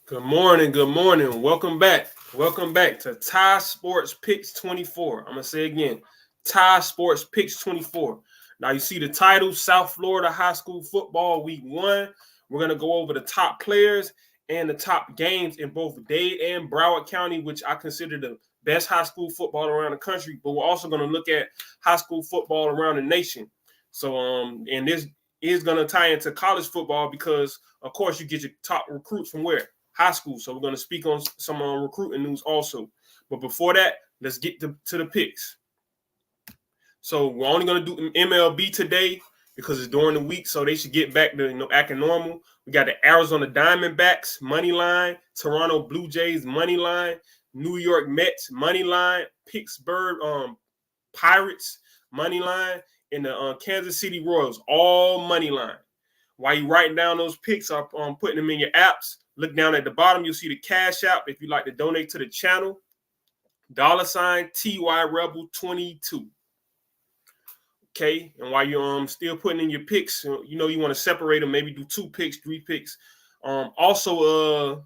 Good morning. Good morning. Welcome back. Welcome back to Ty Sports Picks 24. I'm going to say again, Ty Sports Picks 24. Now, you see the title, South Florida High School Football Week 1. We're going to go over the top players and the top games in both Dade and Broward County, which I consider the best high school football around the country. But we're also going to look at high school football around the nation. So, and this is going to tie into college football because, of course, you get your top recruits from where? High school. So we're going to speak on some recruiting news also. But before that, let's get to the picks. So we're only going to do MLB today because it's during the week, so they should get back to acting normal. We got the Arizona Diamondbacks money line, Toronto Blue Jays money line, New York Mets money line, Pittsburgh Pirates money line, and the Kansas City Royals all money line. While you writing down those picks, I'm putting them in your apps. Look down at the bottom. You'll see the Cash App if you'd like to donate to the channel. $ TY Rebel 22. Okay, and while you're still putting in your picks, you want to separate them. Maybe do 2 picks, 3 picks. Also,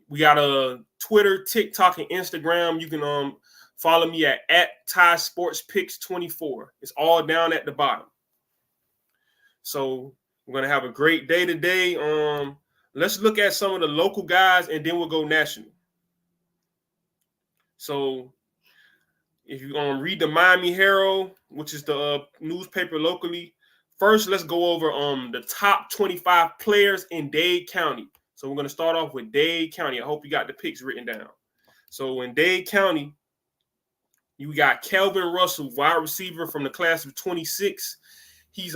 we got a Twitter, TikTok, and Instagram. You can follow me at Ty Sports Picks 24. It's all down at the bottom. So we're gonna have a great day today. Let's look at some of the local guys, and then we'll go national. So if you read the Miami Herald, which is the newspaper locally, first let's go over the top 25 players in Dade County. So we're gonna start off with Dade County. I hope you got the picks written down. So in Dade County, you got Kelvin Russell, wide receiver from the class of 26. He's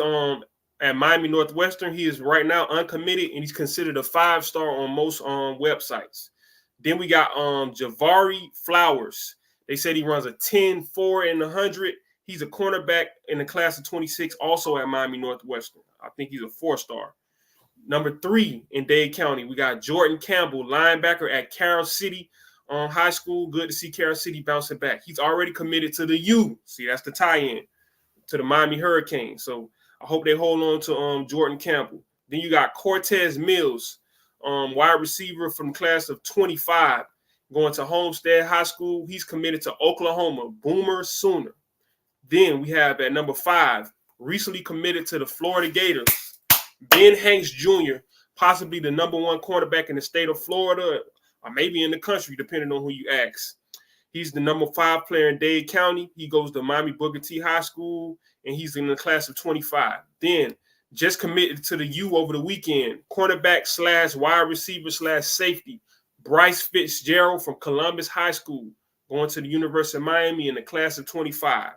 at Miami Northwestern. He is right now uncommitted, and he's considered a 5-star on most websites. Then we got Javari Flowers. They said he runs a 10-4 in the 100. He's a cornerback in the class of 26, also at Miami Northwestern. I think he's a 4-star. Number 3 in Dade County, we got Jordan Campbell, linebacker at Carroll City High School. Good to see Carroll City bouncing back. He's already committed to the U. See, that's the tie-in to the Miami Hurricanes. So I hope they hold on to Jordan Campbell. Then you got Cortez Mills, wide receiver from class of 25, going to Homestead High School. He's committed to Oklahoma, Boomer Sooner. Then we have at number 5, recently committed to the Florida Gators, Ben Hanks Jr., possibly the number 1 quarterback in the state of Florida, or maybe in the country, depending on who you ask. He's the number 5 player in Dade County. He goes to Miami Booker T High School, and he's in the class of 25. Then, just committed to the U over the weekend, cornerback / wide receiver / safety, Bryce Fitzgerald from Columbus High School, going to the University of Miami in the class of 25.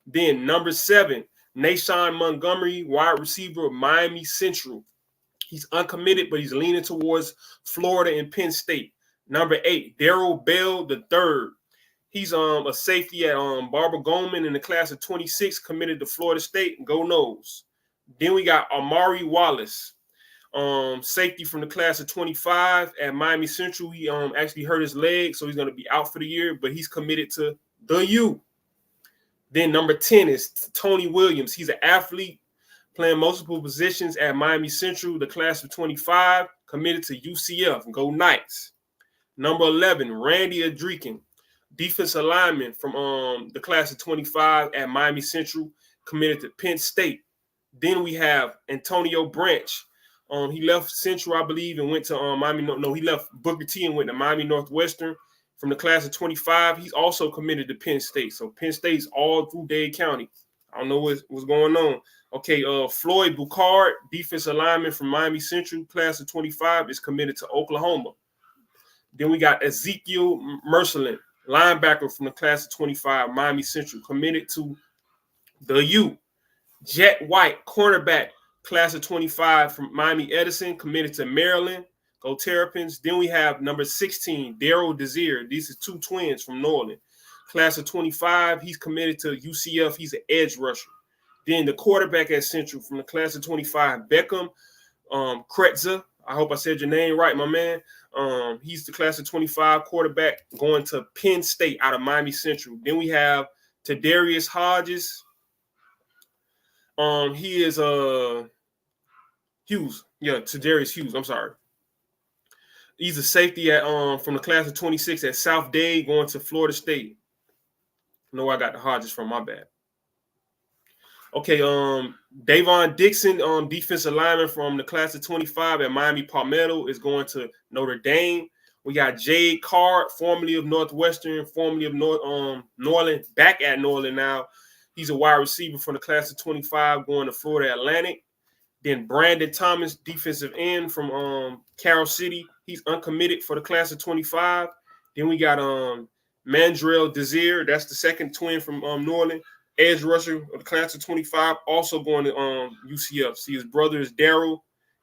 Then, number 7, Nashawn Montgomery, wide receiver of Miami Central. He's uncommitted, but he's leaning towards Florida and Penn State. Number 8, Daryl Bell III. He's a safety at Barbara Goldman in the class of 26, committed to Florida State. Go Noles. Then we got Amari Wallace, safety from the class of 25 at Miami Central. He actually hurt his leg, so he's going to be out for the year, but he's committed to the U. Then number 10 is Tony Williams. He's an athlete playing multiple positions at Miami Central, the class of 25, committed to UCF. Go Knights. Number 11, Randy Adrican, defensive lineman from the class of 25 at Miami Central, committed to Penn State. Then we have Antonio Branch. He left Central, I believe, and went to Miami. No, he left Booker T and went to Miami Northwestern from the class of 25. He's also committed to Penn State. So Penn State's all through Dade County. I don't know what's going on. Okay, Floyd Bucard, defensive lineman from Miami Central, class of 25, is committed to Oklahoma. Then we got Ezekiel Mercelin, linebacker from the class of 25, Miami Central, committed to the U. Jet White, cornerback, class of 25 from Miami Edison, committed to Maryland. Go Terrapins. Then we have number 16, Daryl Desir. These are 2 twins from Norland. Class of 25, he's committed to UCF. He's an edge rusher. Then the quarterback at Central from the class of 25, Beckham Kretzer. I hope I said your name right, my man. He's the class of 25 quarterback going to Penn State out of Miami Central. Then we have Tadarius Hodges. He is Hughes. Yeah, Tadarius Hughes. I'm sorry. He's a safety at from the class of 26 at South Dade, going to Florida State. No, I got the Hodges from, my bad. Okay, Davon Dixon, defensive lineman from the class of 25 at Miami Palmetto, is going to Notre Dame. We got Jade Card, formerly of Northwestern, formerly of Norland, back at Norland now. He's a wide receiver from the class of 25 going to Florida Atlantic. Then Brandon Thomas, defensive end from Carroll City. He's uncommitted for the class of 25. Then we got Mandrell Desir. That's the second twin from Norland. Edge rusher of the class of 25, also going to UCF. See, his brother is Daryl,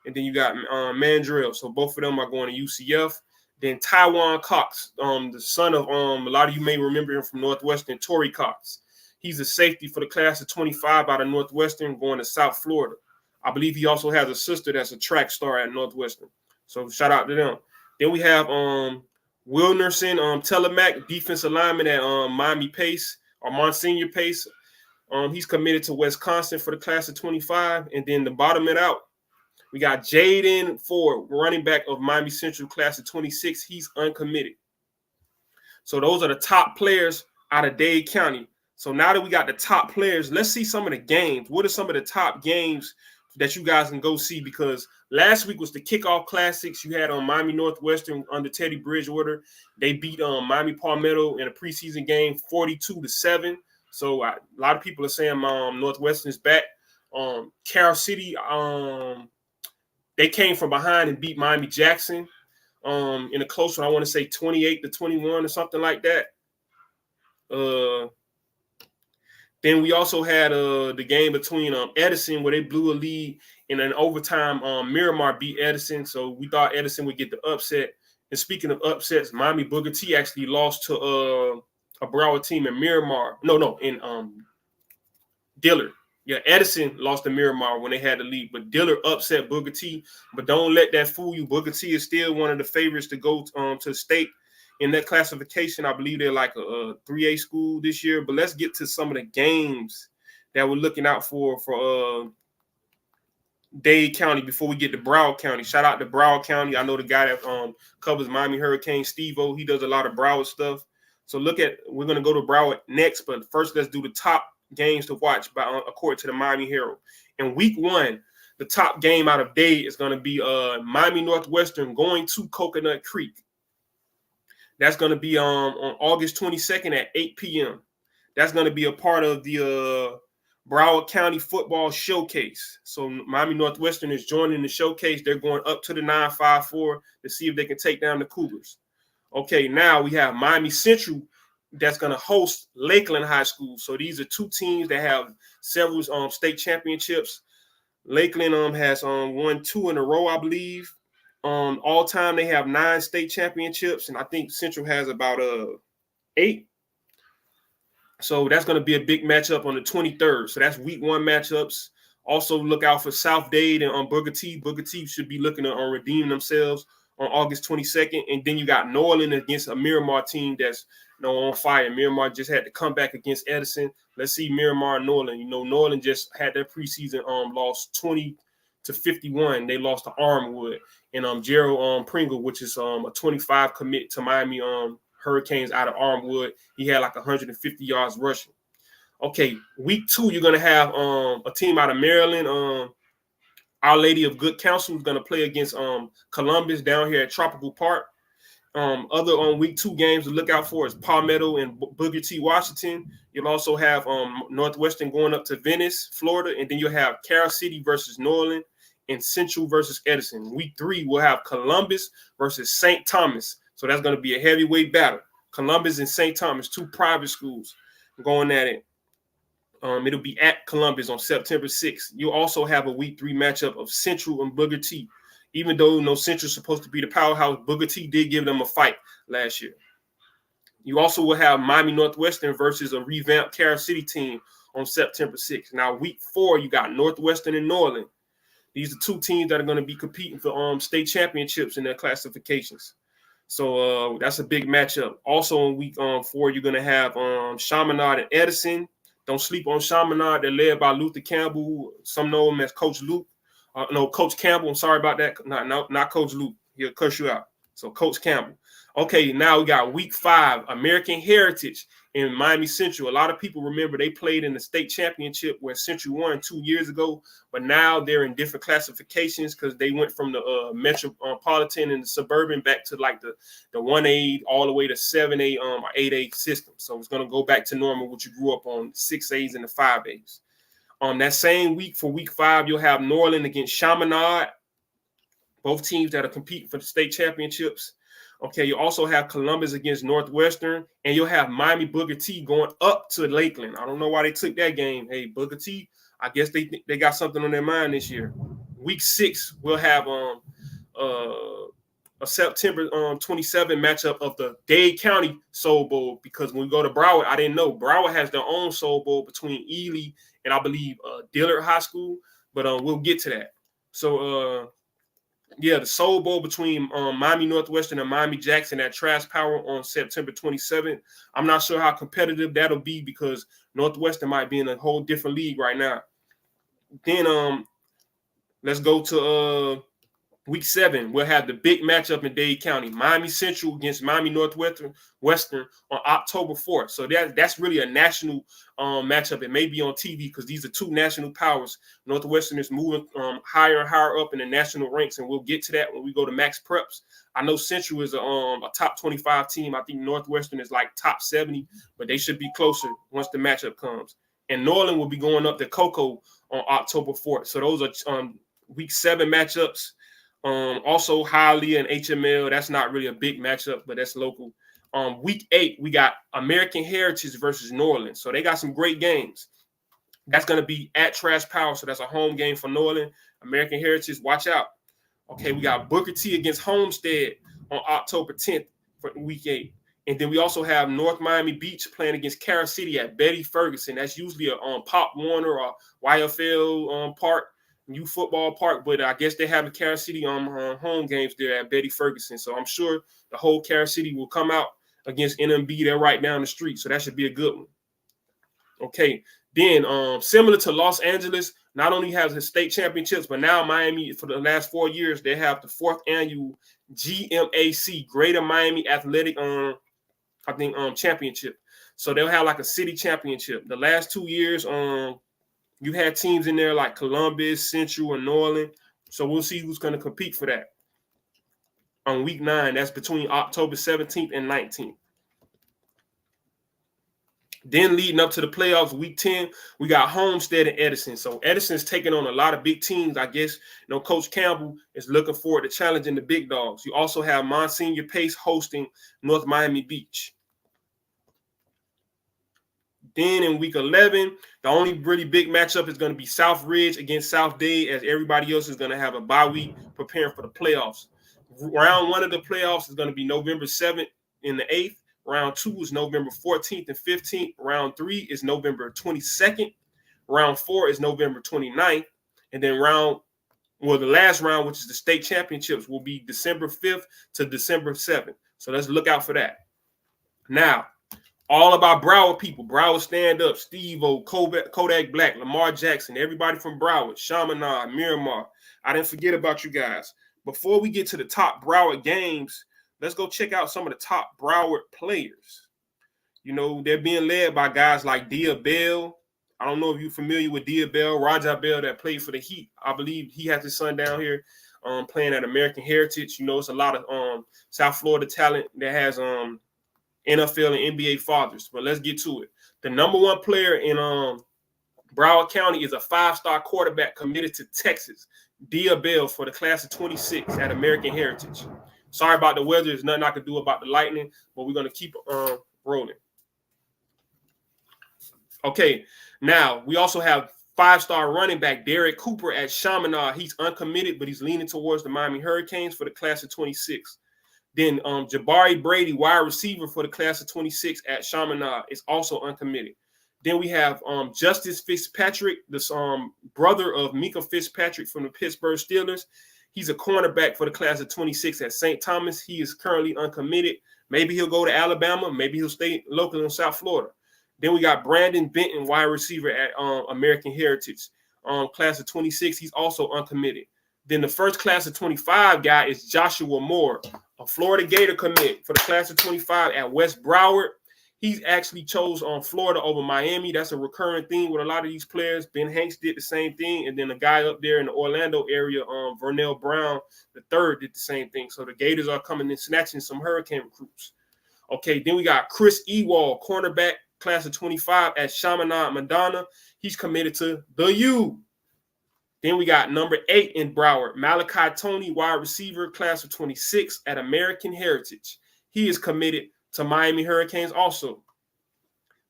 and then you got Mandrell. So both of them are going to UCF. Then Taiwan Cox, the son of a lot of you may remember him from Northwestern, Torrey Cox. He's a safety for the class of 25 out of Northwestern, going to South Florida. I believe he also has a sister that's a track star at Northwestern. So shout out to them. Then we have Wilnerson Telemac, defensive lineman at Miami Pace or Monsignor Pace. He's committed to Wisconsin for the class of 25. And then to bottom it out, we got Jaden Ford, running back of Miami Central class of 26. He's uncommitted. So those are the top players out of Dade County. So now that we got the top players, let's see some of the games. What are some of the top games that you guys can go see? Because last week was the kickoff classics. You had on Miami Northwestern under Teddy Bridgewater. They beat Miami Palmetto in a preseason game 42-7. So a lot of people are saying Northwestern's back. Carroll City, they came from behind and beat Miami Jackson in a close one. I want to say 28-21 or something like that. Then we also had the game between Edison, where they blew a lead in an overtime. Miramar beat Edison, so we thought Edison would get the upset. And speaking of upsets, Miami Booker T actually lost to a Broward team in Miramar. In Dillard. Yeah, Edison lost to Miramar when they had the lead, but Dillard upset Booker T. But don't let that fool you. Booker T is still one of the favorites to go to state in that classification. I believe they're like a 3A school this year. But let's get to some of the games that we're looking out for Dade County before we get to Broward County. Shout out to Broward County. I know the guy that covers Miami Hurricane, Steve-O. He does a lot of Broward stuff. So we're going to go to Broward next, but first let's do the top games to watch according to the Miami Herald. In week 1, the top game out of Dade is going to be Miami Northwestern going to Coconut Creek. That's going to be on August 22nd at 8 p.m. That's going to be a part of the Broward County Football Showcase. So Miami Northwestern is joining the showcase. They're going up to the 954 to see if they can take down the Cougars. Okay, now we have Miami Central that's going to host Lakeland High School. So these are two teams that have several state championships. Lakeland has won 2 in a row, I believe. All time they have 9 state championships, and I think Central has about 8. So that's going to be a big matchup on the 23rd. So that's week 1 matchups. Also look out for South Dade and Booker T. Booker T should be looking to redeem themselves on August 22nd. And then you got Norland against a Miramar team that's on fire. Miramar just had to come back against Edison. Let's see Miramar and Norland. Norland just had their preseason lost 20-51. They lost to Armwood. And Gerald Pringle, which is a 25 commit to Miami Hurricanes out of Armwood. He had like 150 yards rushing. Okay, week 2, you're going to have a team out of Maryland. Our Lady of Good Counsel is going to play against Columbus down here at Tropical Park. Other week 2 games to look out for is Palmetto and Booker T. Washington. You'll also have Northwestern going up to Venice, Florida, and then you'll have Carroll City versus Norland and Central versus Edison. Week 3, we'll have Columbus versus St. Thomas. So that's going to be a heavyweight battle. Columbus and St. Thomas, 2 private schools going at it. It'll be at Columbus on September 6th. You'll also have a week 3 matchup of Central and Booker T. Even though Central's supposed to be the powerhouse, Booker T did give them a fight last year. You also will have Miami Northwestern versus a revamped Carroll City team on September 6th. Now, week 4, you got Northwestern and Norland. These are 2 teams that are going to be competing for state championships in their classifications. So that's a big matchup. Also in week 4, you're going to have Chaminade and Edison. Don't sleep on Chaminade. They're led by Luther Campbell. Some know him as Coach Luke. Coach Campbell. I'm sorry about that. Not Coach Luke. He'll cuss you out. So Coach Campbell. Okay, now we got week 5, American Heritage in Miami Central. A lot of people remember they played in the state championship where Central won 2 years ago, but now they're in different classifications because they went from the metropolitan and the suburban back to like the 1A all the way to 7A or 8A system. So it's going to go back to normal, what you grew up on, 6As and the 5As. That same week for week 5, you'll have New Orleans against Chaminade, both teams that are competing for the state championships. Okay, you also have Columbus against Northwestern, and you'll have Miami Booker T going up to Lakeland. I don't know why they took that game. Hey, Booker T, I guess they got something on their mind this year. Week 6, we'll have a September 27 matchup of the Dade County Soul Bowl, because when we go to Broward, I didn't know Broward has their own Soul Bowl between Ely and I believe Dillard High School, but we'll get to that. So yeah, the Soul Bowl between Miami Northwestern and Miami Jackson at Trash Power on September 27th. I'm not sure how competitive that'll be because Northwestern might be in a whole different league right now. Then let's go to week 7. We'll have the big matchup in Dade County, Miami Central against Miami Northwestern on October 4th. So that's really a national matchup. It may be on TV because these are 2 national powers. Northwestern is moving higher and higher up in the national ranks, and we'll get to that when we go to Max Preps. I know Central is a top 25 team. I think Northwestern is like top 70, but they should be closer once the matchup comes. And Norland will be going up to Cocoa on October 4th. So those are week 7 matchups. Also Hialeah and HML, that's not really a big matchup, but that's local. Week 8, we got American Heritage versus New Orleans. So they got some great games. That's going to be at Trash Power, so that's a home game for New Orleans. American Heritage, watch out. Okay, we got Booker T against Homestead on October 10th for week 8. And then we also have North Miami Beach playing against Carol City at Betty Ferguson. That's usually a Pop Warner or YFL Park. New football park, but I guess they have a Carol City home games there at Betty Ferguson. So I'm sure the whole Carol City will come out against NMB. They're right down the street, so that should be a good one. Okay, then similar to Los Angeles, not only has the state championships, but now Miami, for the last 4 years, they have the 4th annual GMAC, Greater Miami Athletic championship. So they'll have like a city championship. The last 2 years, you had teams in there like Columbus, Central, and New Orleans. So we'll see who's going to compete for that. On week 9, that's between October 17th and 19th. Then leading up to the playoffs, week 10, we got Homestead and Edison. So Edison's taking on a lot of big teams. I guess, Coach Campbell is looking forward to challenging the big dogs. You also have Monsignor Pace hosting North Miami Beach. Then in week 11, the only really big matchup is going to be South Ridge against South Dade, as everybody else is going to have a bye week preparing for the playoffs. Round 1 of the playoffs is going to be November 7th and the 8th. Round 2 is November 14th and 15th. Round 3 is November 22nd. Round 4 is November 29th. And then the last round, which is the state championships, will be December 5th to December 7th. So let's look out for that. Now, all about Broward people. Broward stand up. Steve-O, Kodak Black, Lamar Jackson, everybody from Broward, Chaminade, Miramar. I didn't forget about you guys. Before we get to the top Broward games, let's go check out some of the top Broward players. They're being led by guys like Dia Bell. I don't know if you're familiar with Dia Bell, Raja Bell, that played for the Heat. I believe he has his son down here playing at American Heritage. It's a lot of South Florida talent that has NFL and NBA fathers, but let's get to it. The number 1 player in Broward County is a 5-star quarterback committed to Texas, Dia Bell, for the class of 26 at American Heritage. Sorry about the weather. There's nothing I can do about the lightning, but we're going to keep rolling. Okay, now we also have 5-star running back Derek Cooper at Chaminade. He's uncommitted, but he's leaning towards the Miami Hurricanes for the class of 26. Then Jabari Brady, wide receiver for the class of 26 at Chaminade, is also uncommitted. Then we have Justice Fitzpatrick, the brother of Mika Fitzpatrick from the Pittsburgh Steelers. He's a cornerback for the class of 26 at St. Thomas. He is currently uncommitted. Maybe he'll go to Alabama. Maybe he'll stay local in South Florida. Then we got Brandon Benton, wide receiver at American Heritage, class of 26. He's also uncommitted. Then the first class of 25 guy is Joshua Moore, a Florida Gator commit for the class of 25 at West Broward. He's actually chose Florida over Miami. That's a recurring theme with a lot of these players. Ben Hanks did the same thing. And then the guy up there in the Orlando area, Vernell Brown, the third, did the same thing. So the Gators are coming and snatching some Hurricane recruits. Okay, then we got Chris Ewald, cornerback, class of 25 at Chaminade, Madonna. He's committed to the U. Then we got number 8 in Broward, Malachi Tony, wide receiver, class of 26 at American Heritage. He is committed to Miami Hurricanes also.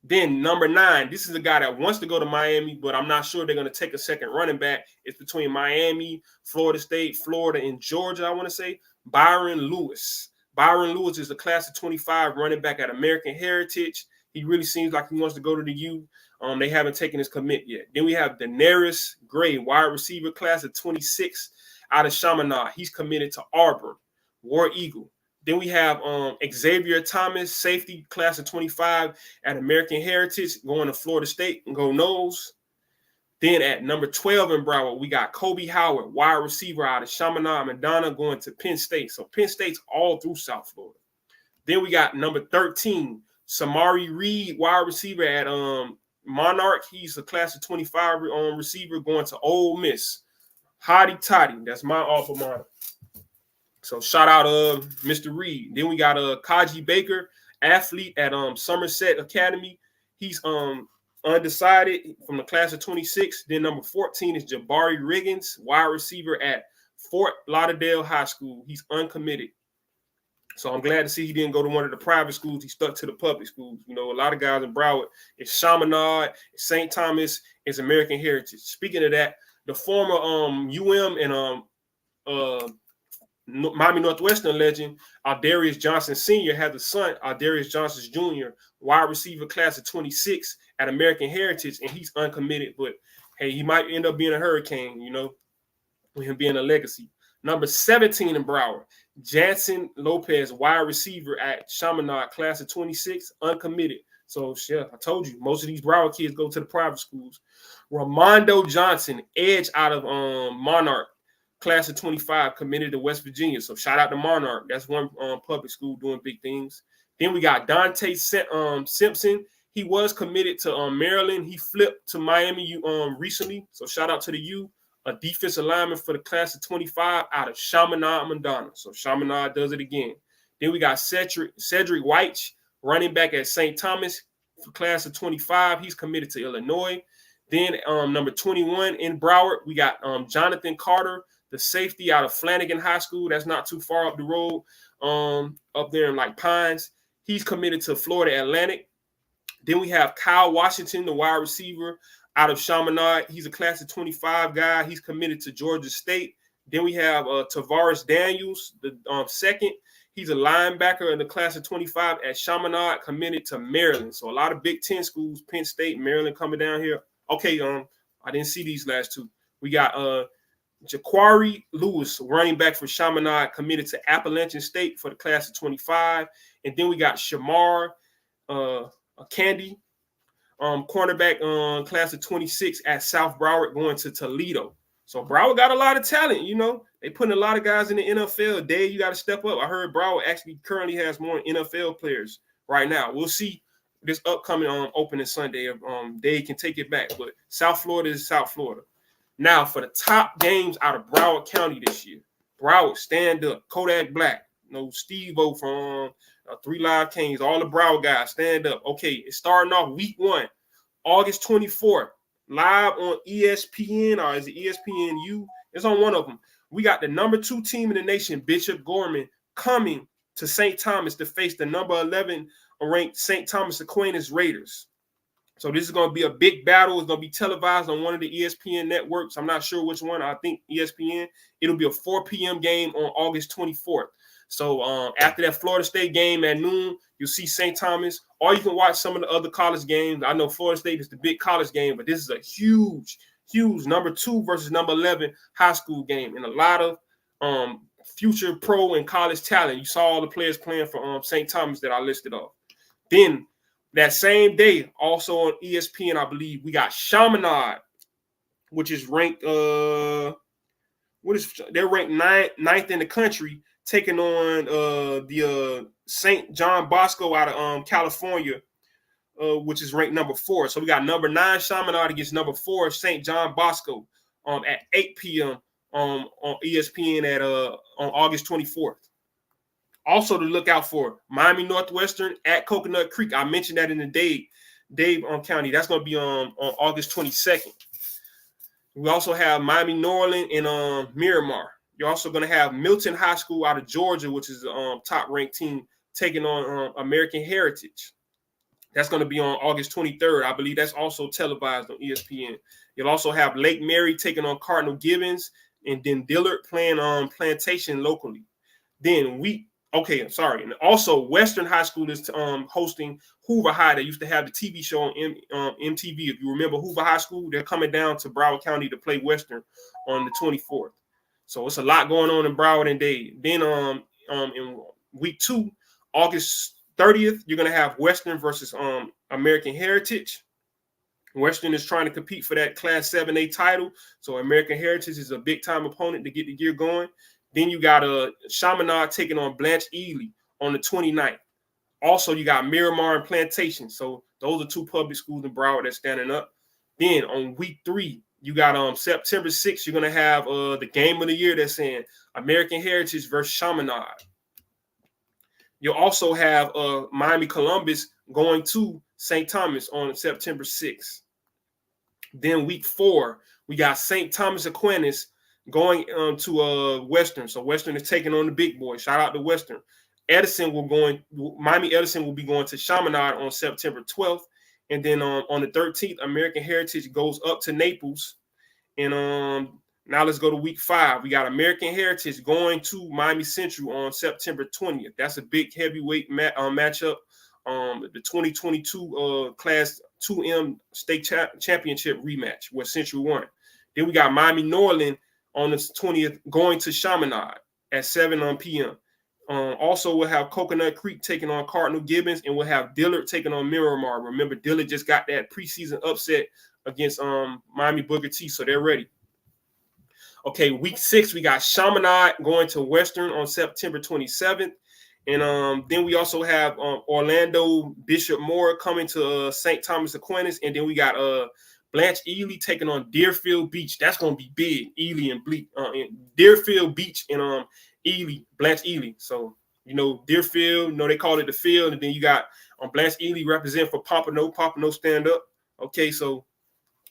Then number 9, this is a guy that wants to go to Miami, but I'm not sure they're going to take a second running back. It's between Miami, Florida State, Florida, and Georgia, I want to say. Byron Lewis. Byron Lewis is a class of 25 running back at American Heritage. He really seems like he wants to go to the U. They haven't taken his commit yet. Then we have Daenerys Gray, wide receiver, class of 26 out of Chaminade. He's committed to Auburn, War Eagle. Then we have Xavier Thomas, safety, class of 25 at American Heritage, going to Florida State and go Noles. Then at number 12 in Broward, we got Kobe Howard, wide receiver out of Chaminade, Madonna, going to Penn State. So Penn State's all through South Florida. Then we got number 13, Samari Reed, wide receiver at Monarch. He's a class of 25 receiver going to Ole Miss. Hotty Toddy. That's my alma mater. So shout out Mr. Reed. Then we got Kaji Baker, athlete at Somerset Academy. He's undecided from the class of 26. Then number 14 is Jabari Riggins, wide receiver at Fort Lauderdale High School. He's uncommitted. So I'm glad to see he didn't go to one of the private schools. He stuck to the public schools. You know, a lot of guys in Broward, it's Chaminade, it's St. Thomas, it's American Heritage. Speaking of that, the former UM and Miami Northwestern legend, Aldarius Johnson Sr. has a son, Aldarius Johnson Jr., wide receiver, class of 26 at American Heritage, and he's uncommitted. But, hey, he might end up being a Hurricane, you know, with him being a legacy. Number 17 in Broward, Jansen Lopez, wide receiver at Chaminade, class of 26, uncommitted. So, yeah, I told you, most of these Broward kids go to the private schools. Ramondo Johnson, edge out of Monarch, class of 25, committed to West Virginia. So, shout out to Monarch. That's one public school doing big things. Then we got Dante Simpson. He was committed to Maryland. He flipped to Miami recently. So, shout out to the U. A defensive lineman for the class of 25 out of Chaminade, Madonna. So Chaminade does it again. Then we got Cedric White, running back at St. Thomas for class of 25. He's committed to Illinois. Then number 21 in Broward, we got Jonathan Carter, the safety out of Flanagan High School. That's not too far up the road, up there in like Pines. He's committed to Florida Atlantic. Then we have Kyle Washington, the wide receiver out of Chaminade. He's a class of 25 guy. He's committed to Georgia State. Then we have Tavares Daniels, the second. He's a linebacker in the class of 25 at Chaminade, committed to Maryland. So a lot of Big Ten schools, Penn State, Maryland coming down here. Okay, I didn't see these last two. We got Jaquari Lewis, running back for Chaminade, committed to Appalachian State for the class of 25. And then we got Shamar Candy, cornerback class of 26 at South Broward, going to Toledo. So Broward got a lot of talent, you know. They putting a lot of guys in the NFL. Dave, you got to step up. I heard Broward actually currently has more NFL players right now. We'll see this upcoming opening Sunday if Dave can take it back. But South Florida is South Florida. Now for the top games out of Broward County this year. Broward, stand up. Kodak Black. Steve-O from 3 Live Kings. All the Broward guys, stand up. Okay, it's starting off week 1, August 24th. Live on ESPN, or is it ESPNU? It's on one of them. We got the number 2 team in the nation, Bishop Gorman, coming to St. Thomas to face the number 11 ranked St. Thomas Aquinas Raiders. So this is going to be a big battle. It's going to be televised on one of the ESPN networks. I'm not sure which one. I think ESPN. It'll be a 4 p.m. game on August 24th. So after that Florida State game at noon, you'll see St. Thomas, or you can watch some of the other college games. I know Florida State is the big college game, but this is a huge number 2 versus number 11 high school game, and a lot of future pro and college talent. You saw all the players playing for St. Thomas that I listed off. Then that same day, also on ESPN, I believe, we got Chaminade, which is ranked they're ranked ninth in the country, taking on the St. John Bosco out of California, which is ranked number 4. So we got number 9 Chaminade against number 4 St. John Bosco at 8 p.m. On ESPN on August 24th. Also to look out for Miami Northwestern at Coconut Creek. I mentioned that in the Dade County. That's going to be on August 22nd. We also have Miami Norland and Miramar. You're also going to have Milton High School out of Georgia, which is the top-ranked team, taking on American Heritage. That's going to be on August 23rd. I believe that's also televised on ESPN. You'll also have Lake Mary taking on Cardinal Gibbons, and then Dillard playing on Plantation locally. Then and also Western High School is hosting Hoover High. They used to have the TV show on MTV. If you remember Hoover High School, they're coming down to Broward County to play Western on the 24th. So it's a lot going on in Broward and Dade. Then in week 2, August 30th, you're going to have Western versus American Heritage. Western is trying to compete for that Class 7A title. So American Heritage is a big-time opponent to get the year going. Then you got Chaminade taking on Blanche Ely on the 29th. Also, you got Miramar and Plantation. So those are 2 public schools in Broward that's standing up. Then on week 3, you got September 6th, you're going to have the game of the year that's in American Heritage versus Chaminade. You'll also have Miami Columbus going to St. Thomas on September 6th. Then week 4, we got St. Thomas Aquinas going to Western. So Western is taking on the big boys. Shout out to Western. Miami Edison will be going to Chaminade on September 12th. And then on the 13th, American Heritage goes up to Naples. And now let's go to week 5. We got American Heritage going to Miami Central on September 20th. That's a big heavyweight matchup. The 2022 Class 2M State Championship rematch where Central won. Then we got Miami Norland on the 20th going to Chaminade at 7 p.m. Also, we'll have Coconut Creek taking on Cardinal Gibbons, and we'll have Dillard taking on Miramar. Remember, Dillard just got that preseason upset against Miami Booker T, so they're ready. Okay, week 6, we got Chaminade going to Western on September 27th. And then we also have Orlando Bishop Moore coming to St. Thomas Aquinas. And then we got Blanche Ely taking on Deerfield Beach. That's going to be big, Ely and Deerfield Beach and Blanche Ely. So, Deerfield, they call it the field. And then you got Blanche Ely represent for Pompano. Pompano stand up. Okay, so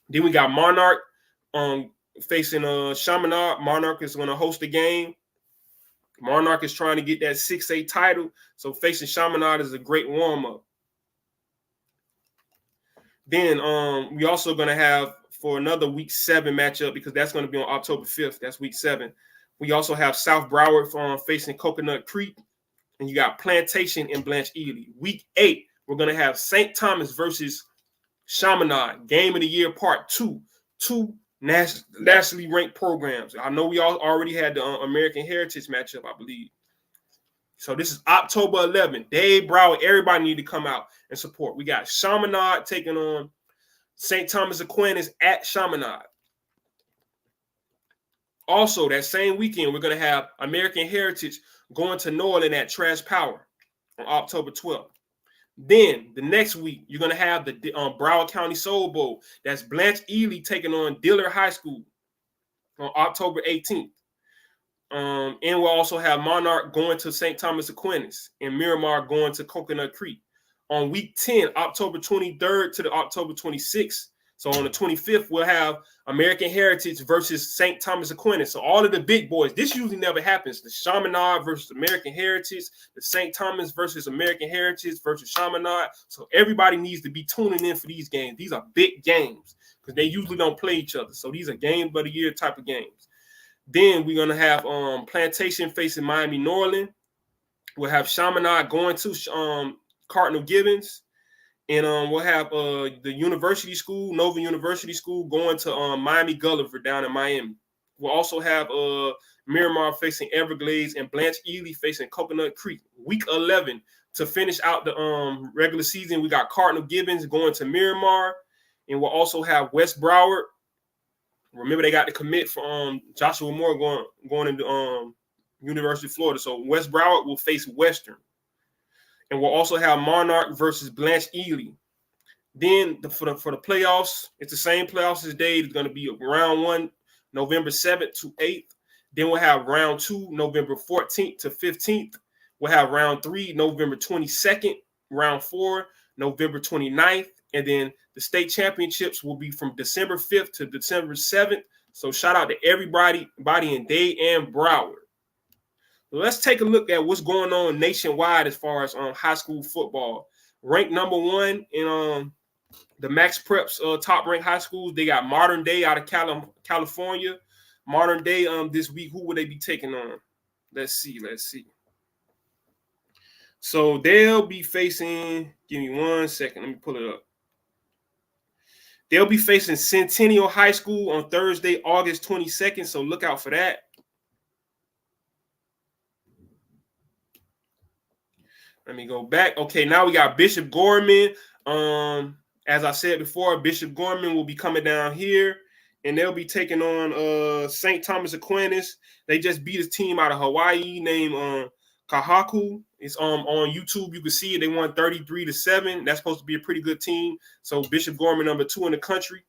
then we got Monarch facing Chaminade. Monarch is going to host the game. Monarch is trying to get that 6A title, so facing Chaminade is a great warm-up. Then we also going to have, for another week 7 matchup, because that's going to be on October 5th. That's week 7. We also have South Broward facing Coconut Creek, and you got Plantation and Blanche Ely. Week 8, we're going to have St. Thomas versus Chaminade, Game of the Year Part 2. 2 nationally ranked programs. I know we all already had the American Heritage matchup, I believe. So this is October 11th. Dade, Broward, everybody need to come out and support. We got Chaminade taking on St. Thomas Aquinas at Chaminade. Also, that same weekend, we're going to have American Heritage going to New Orleans at Trash Power on October 12th. Then the next week, you're going to have the Broward County Soul Bowl. That's Blanche Ely taking on Dillard High School on October 18th. And we'll also have Monarch going to St. Thomas Aquinas and Miramar going to Coconut Creek. On week 10, October 23rd to the October 26th. So on the 25th, we'll have American Heritage versus St. Thomas Aquinas. So all of the big boys, this usually never happens. The Chaminade versus American Heritage, the St. Thomas versus American Heritage versus Chaminade. So everybody needs to be tuning in for these games. These are big games because they usually don't play each other. So these are game of the year type of games. Then we're going to have Plantation facing Miami Norland. We'll have Chaminade going to Cardinal Gibbons. And we'll have the University School, Nova University School, going to Miami Gulliver down in Miami. We'll also have Miramar facing Everglades and Blanche Ely facing Coconut Creek. Week 11 to finish out the regular season, we got Cardinal Gibbons going to Miramar. And we'll also have West Broward. Remember, they got the commit for Joshua Moore going into University of Florida. So West Broward will face Western. And we'll also have Monarch versus Blanche Ely. Then for the playoffs, it's the same playoffs as Dave. It's going to be round 1, November 7th to 8th. Then we'll have round 2, November 14th to 15th. We'll have round 3, November 22nd. Round 4, November 29th. And then the state championships will be from December 5th to December 7th. So shout out to everybody in Dade and Broward. Let's take a look at what's going on nationwide as far as high school football. Ranked number 1 in the Max Preps top ranked high schools. They got Modern Day out of California. Modern Day this week, who would they be taking on? Let's see. So they'll be facing, give me 1 second, let me pull it up. They'll be facing Centennial High School on Thursday, August 22nd. So look out for that. Let me go back. Okay, now we got Bishop Gorman. As I said before, Bishop Gorman will be coming down here, and they'll be taking on St. Thomas Aquinas. They just beat a team out of Hawaii named Kahaku. It's on YouTube. You can see it. They won 33-7. That's supposed to be a pretty good team. So Bishop Gorman, number 2 in the country.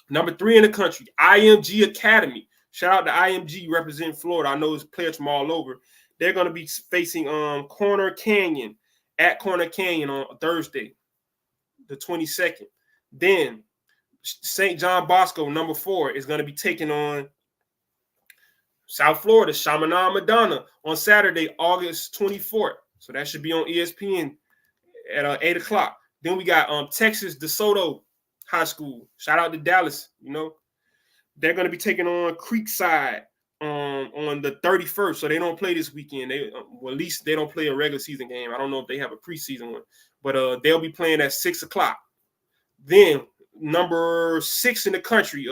Number 3 in the country, IMG Academy. Shout out to IMG representing Florida. I know there's players from all over. They're going to be facing Corner Canyon at Corner Canyon on Thursday, the 22nd. Then St. John Bosco, number 4, is going to be taking on South Florida, Chaminade Madonna on Saturday, August 24th. So that should be on ESPN at 8 o'clock. Then we got Texas DeSoto High School. Shout out to Dallas. They're going to be taking on Creekside on the 31st. So they don't play this weekend. Well, at least they don't play a regular season game. I don't know if they have a preseason one. But they'll be playing at 6 o'clock. Then number 6 in the country,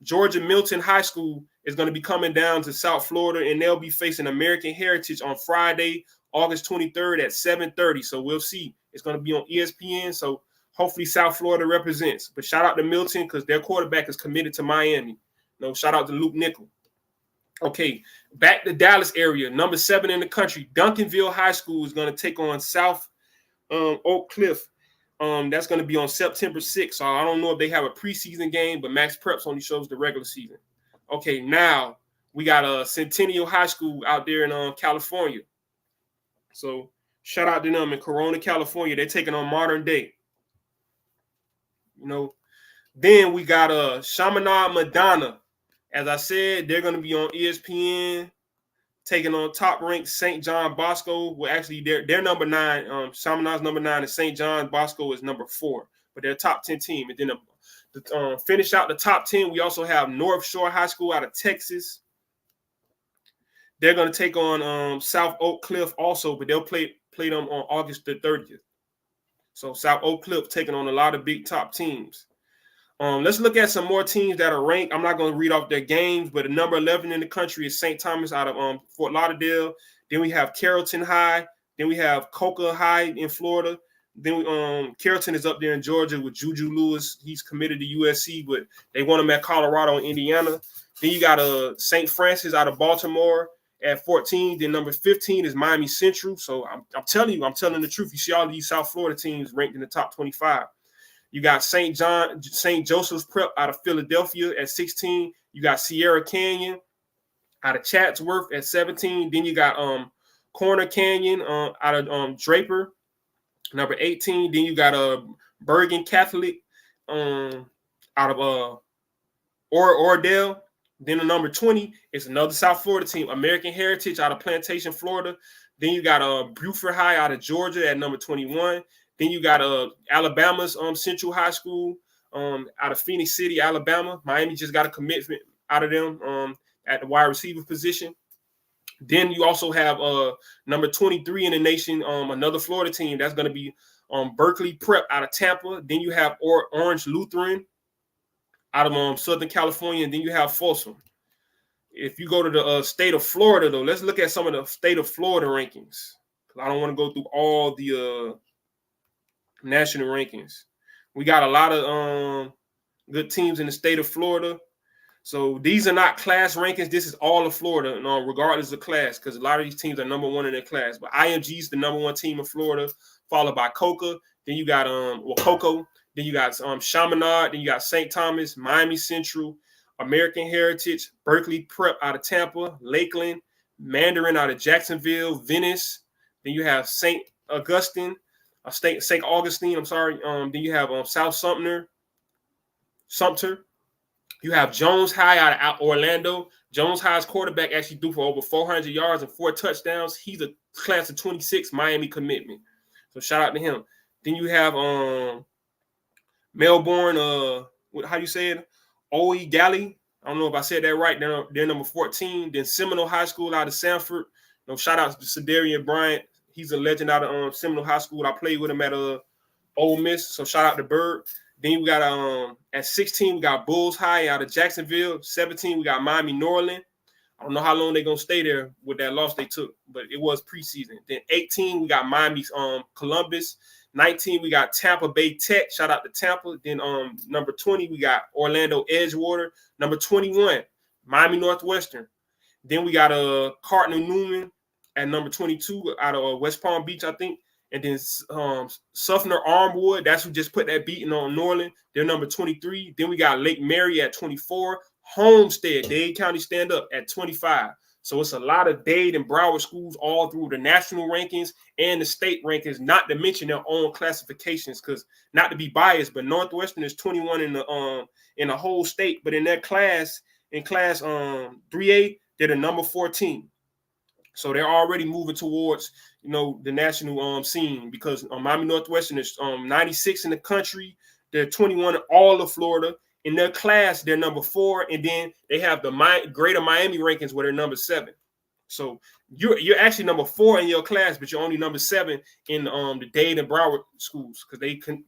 Georgia Milton High School is going to be coming down to South Florida, and they'll be facing American Heritage on Friday, August 23rd at 7:30. So we'll see. It's going to be on ESPN. So hopefully South Florida represents. But shout out to Milton because their quarterback is committed to Miami. Shout out to Luke Nickel. Okay, back to Dallas area. Number 7 in the country, Duncanville High School is going to take on South Oak Cliff. That's going to be on September 6th. So I don't know if they have a preseason game, but Max Preps only shows the regular season. Okay, now we got Centennial High School out there in California. So shout out to them in Corona, California. They're taking on Modern Day. Then we got Chaminade Madonna. As I said, they're going to be on ESPN, taking on top-ranked St. John Bosco. Well, actually, they're number 9. Chaminade's number 9, and St. John Bosco is number 4. But they're a top 10 team. And then to finish out the top 10, we also have North Shore High School out of Texas. They're going to take on South Oak Cliff also, but they'll play them on August the 30th. So South Oak Cliff taking on a lot of big top teams. Let's look at some more teams that are ranked. I'm not going to read off their games, but the number 11 in the country is St. Thomas out of Fort Lauderdale. Then we have Carrollton High. Then we have Coca High in Florida. Then Carrollton is up there in Georgia with Juju Lewis. He's committed to USC, but they want him at Colorado and Indiana. Then you got St. Francis out of Baltimore at 14. Then number 15 is Miami Central. So I'm telling the truth. You see all these South Florida teams ranked in the top 25. You got St. Joseph's Prep out of Philadelphia at 16. You got Sierra Canyon out of Chatsworth at 17. Then you got Corner Canyon out of Draper, number 18. Then you got Bergen Catholic out of Oradell. Then the number 20 is another South Florida team, American Heritage out of Plantation, Florida. Then you got Buford High out of Georgia at number 21. Then you got Alabama's Central High School out of Phoenix City, Alabama. Miami just got a commitment out of them at the wide receiver position. Then you also have number 23 in the nation, another Florida team. That's going to be Berkeley Prep out of Tampa. Then you have Orange Lutheran out of Southern California. And then you have Folsom. If you go to the state of Florida, though, let's look at some of the state of Florida rankings. I don't want to go through all the national rankings. We got a lot of good teams in the state of Florida. So these are not class rankings. This is all of Florida, regardless of class, because a lot of these teams are number one in their class. But IMG is the number one team in Florida, followed by Coca. Then you got Cocoa. Then you got Chaminade. Then you got St. Thomas, Miami Central, American Heritage, Berkeley Prep out of Tampa, Lakeland, Mandarin out of Jacksonville, Venice. Then you have St. Augustine. St. Augustine. I'm sorry. Then you have South Sumter. You have Jones High out of Orlando. Jones High's quarterback actually threw for over 400 yards and 4 touchdowns. He's a class of 26 Miami commitment. So shout out to him. Then you have Melbourne, how you say it? Oe Galley. I don't know if I said that right. They're number 14. Then Seminole High School out of Sanford. Shout out to Cedarian Bryant. He's a legend out of Seminole High School. I played with him at Ole Miss. So shout out to Bird. Then we got at 16, we got Bulls High out of Jacksonville. 17, we got Miami Norland. I don't know how long they're gonna stay there with that loss they took, but it was preseason. Then 18, we got Miami Columbus. 19, we got Tampa Bay Tech. Shout out to Tampa. Then number 20, we got Orlando Edgewater. Number 21, Miami Northwestern. Then we got Cardinal Newman at number 22 out of West Palm Beach, I think. And then Suffner Armwood, that's who just put that beating on Norland. They're number 23. Then we got Lake Mary at 24. Homestead, Dade County Stand Up at 25. So it's a lot of Dade and Broward schools all through the national rankings and the state rankings, not to mention their own classifications, because not to be biased, but Northwestern is 21 in the whole state, but in their class, in class 3A, they're the number 14. So they're already moving towards, the national scene, because Miami Northwestern is 96 in the country. They're 21 in all of Florida. In their class, they're number 4, and then they have the Greater Miami rankings where they're number 7. So you're actually number 4 in your class, but you're only number 7 in the Dade and Broward schools, because they can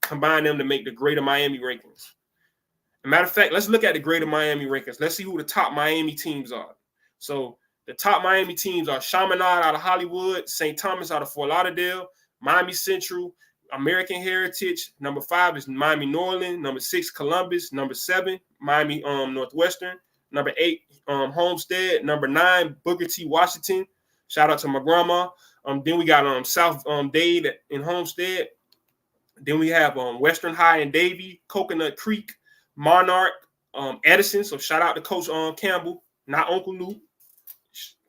combine them to make the Greater Miami rankings. As a matter of fact, let's look at the Greater Miami rankings. Let's see who the top Miami teams are. So the top Miami teams are Chaminade out of Hollywood, St. Thomas out of Fort Lauderdale, Miami Central, American Heritage. Number 5 is Miami Norland. Number 6, Columbus. Number 7, Miami Northwestern. Number 8, Homestead. Number 9, Booker T. Washington. Shout out to my grandma. Then we got South Dade in Homestead. Then we have Western High and Davie, Coconut Creek, Monarch, Edison. So shout out to Coach Campbell, not Uncle Luke.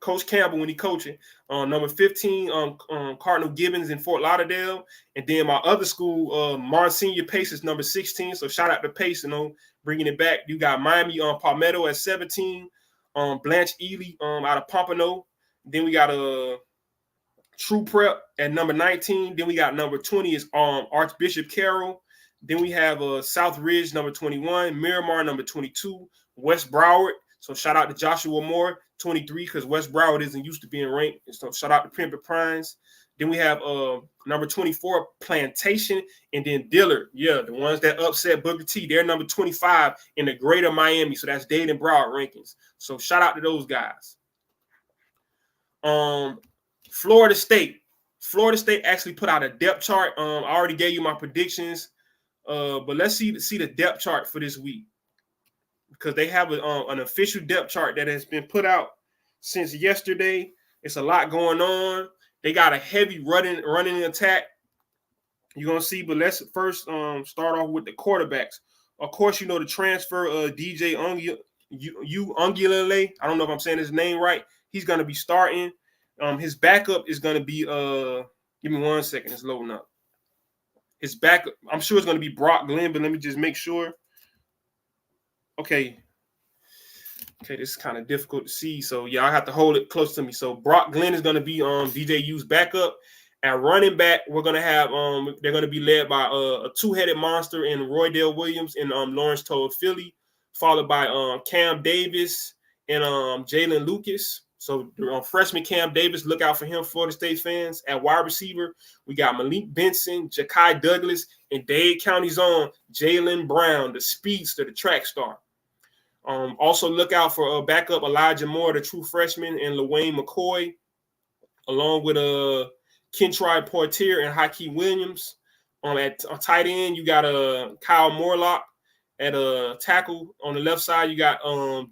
Coach Campbell when he coaching. Number 15, Cardinal Gibbons in Fort Lauderdale. And then my other school, Monsignor Pace is number 16. So shout out to Pace, bringing it back. You got Miami Palmetto at 17. Blanche Ely out of Pompano. Then we got True Prep at number 19. Then we got number 20 is Archbishop Carroll. Then we have South Ridge number 21. Miramar number 22. West Broward. So shout out to Joshua Moore, 23, because West Broward isn't used to being ranked. So shout out to Pembroke Pines. Then we have number 24, Plantation, and then Dillard. Yeah, the ones that upset Booker T. They're number 25 in the Greater Miami. So that's Dade and Broward rankings. So shout out to those guys. Florida State. Florida State actually put out a depth chart. I already gave you my predictions. But let's see the depth chart for this week, because they have an official depth chart that has been put out since yesterday. It's a lot going on. They got a heavy running attack. You're going to see, but let's first start off with the quarterbacks. Of course, the transfer DJ Ungulale. I don't know if I'm saying his name right. He's going to be starting. His backup is going to be, give me 1 second. It's loading up. His backup, I'm sure it's going to be Brock Glenn, but let me just make sure. Okay, this is kind of difficult to see. So, yeah, I have to hold it close to me. So, Brock Glenn is going to be DJU's backup. At running back, we're going to have they're going to be led by a two-headed monster in Roydale Williams and Lawrence Toll Philly, followed by Cam Davis and Jalen Lucas. So, freshman Cam Davis, look out for him, Florida State fans. At wide receiver, we got Malik Benson, Ja'Kai Douglas, and Dade County's own Jalen Brown, the speedster, the track star. Also look out for backup Elijah Moore, the true freshman, and LaWayne McCoy, along with Kentry Portier and Hakeem Williams. At tight end, you got Kyle Morlock, At a tackle on the left side, you got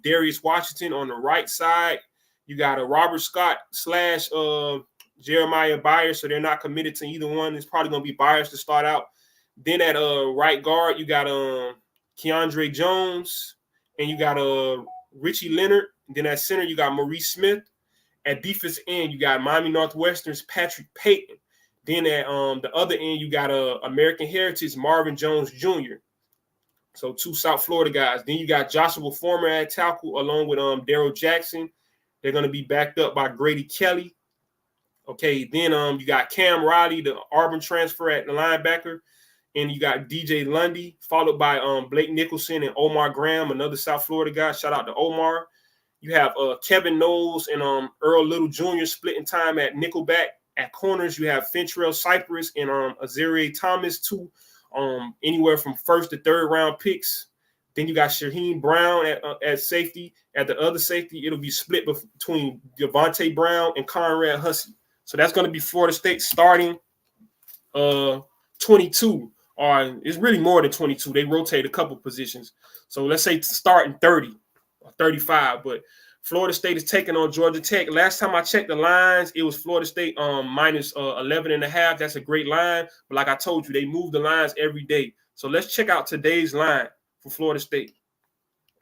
Darius Washington. On the right side, you got a Robert Scott slash Jeremiah Byers. So they're not committed to either one. It's probably gonna be Byers to start out. Then at right guard, you got Keandre Jones, and you got Richie Leonard. Then at center, you got Maurice Smith. At defense end, you got Miami Northwestern's Patrick Payton. Then at the other end, you got American Heritage Marvin Jones Jr. So 2 South Florida guys. Then you got Joshua Former at tackle along with Daryl Jackson. They're going to be backed up by Grady Kelly. Okay, then you got Cam Riley, the Auburn transfer at the linebacker. And you got DJ Lundy, followed by Blake Nicholson and Omar Graham, another South Florida guy. Shout out to Omar. You have Kevin Knowles and Earl Little Jr. splitting time at nickelback. At corners, you have Fintrell Cypress and Azaria Thomas, 2 anywhere from 1st to 3rd round picks. Then you got Shaheem Brown at safety. At the other safety, it'll be split between Devontae Brown and Conrad Hussey. So that's going to be Florida State starting 22. Or it's really more than 22. They rotate a couple positions. So let's say starting 30 or 35. But Florida State is taking on Georgia Tech. Last time I checked the lines, it was Florida State minus 11.5. That's a great line. But like I told you, they move the lines every day. So let's check out today's line for Florida State.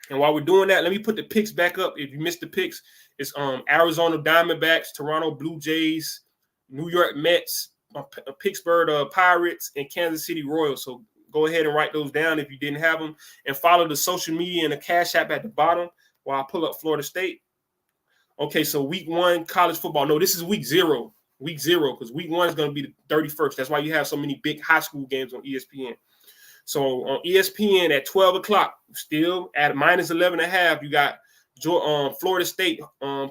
And while we're doing that, let me put the picks back up. If you missed the picks, it's Arizona Diamondbacks, Toronto Blue Jays, New York Mets, Pittsburgh Pirates, and Kansas City Royals. So go ahead and write those down if you didn't have them. And follow the social media and the Cash App at the bottom while I pull up Florida State. Okay, so week 1, college football. No, this is week 0. Week 0, because week 1 is going to be the 31st. That's why you have so many big high school games on ESPN. So on ESPN at 12 o'clock, still at minus 11.5, you got Florida State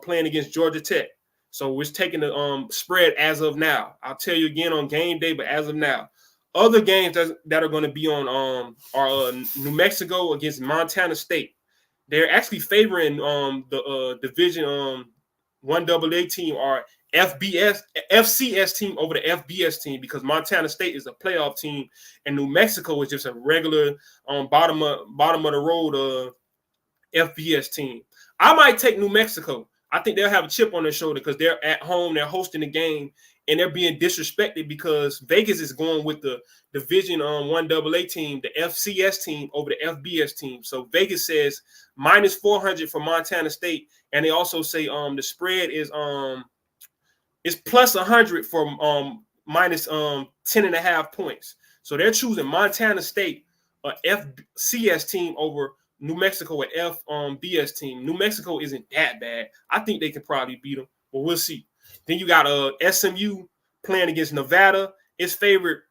playing against Georgia Tech. So we're taking the spread as of now. I'll tell you again on game day, but as of now. Other games that are going to be on are New Mexico against Montana State. They're actually favoring the Division 1AA team or FCS team over the FBS team because Montana State is a playoff team and New Mexico is just a regular bottom of the road FBS team. I might take New Mexico. I think they'll have a chip on their shoulder because they're at home, they're hosting the game, and they're being disrespected because Vegas is going with the Division 1AA team, the FCS team over the FBS team. So Vegas says minus 400 for Montana State, and they also say the spread is plus 100 for minus 10.5 points. So they're choosing Montana State, a FCS team over New Mexico at FBS team. New Mexico isn't that bad. I think they can probably beat them, but we'll see. Then you got SMU playing against Nevada. It's favored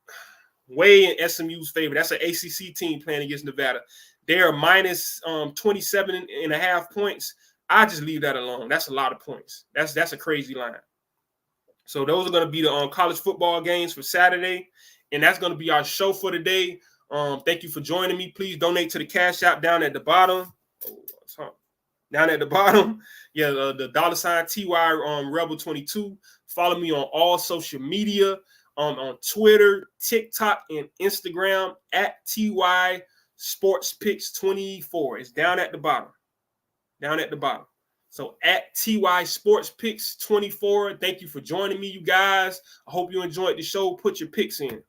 way in SMU's favor. That's an ACC team playing against Nevada. They are minus 27.5 points. I just leave that alone. That's a lot of points. That's a crazy line. So those are going to be the college football games for Saturday, and that's going to be our show for today. Thank you for joining me. Please donate to the Cash App down at the bottom. Down at the bottom. Yeah, the $TY Rebel 22. Follow me on all social media, on Twitter, TikTok, and Instagram at TY Sports Picks 24. It's down at the bottom. Down at the bottom. So at TY Sports Picks 24. Thank you for joining me, you guys. I hope you enjoyed the show. Put your picks in.